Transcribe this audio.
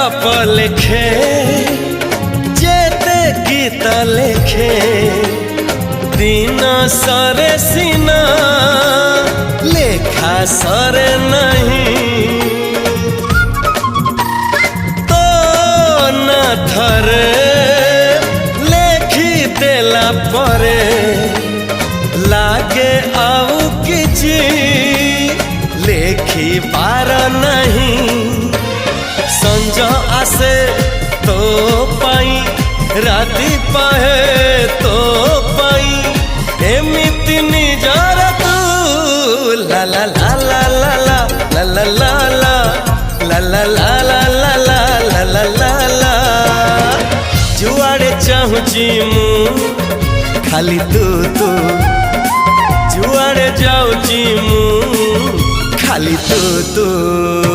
गप लिखे जेते गीत लिखे दिन सरे सीना लेखा सरे नहीं तो न थरे लेखी देला परे लागे आउ किछि लेखी पार नहीं संज आसे तो पाई राति पाहे तो पाई एमिति निजर तू ला ला ला ला ला ला ला ला ला ला ला ला ला ला ला ला ला ला जुआड़े चाहूची मु खाली तू जुआड़े जाऊची मु खाली तू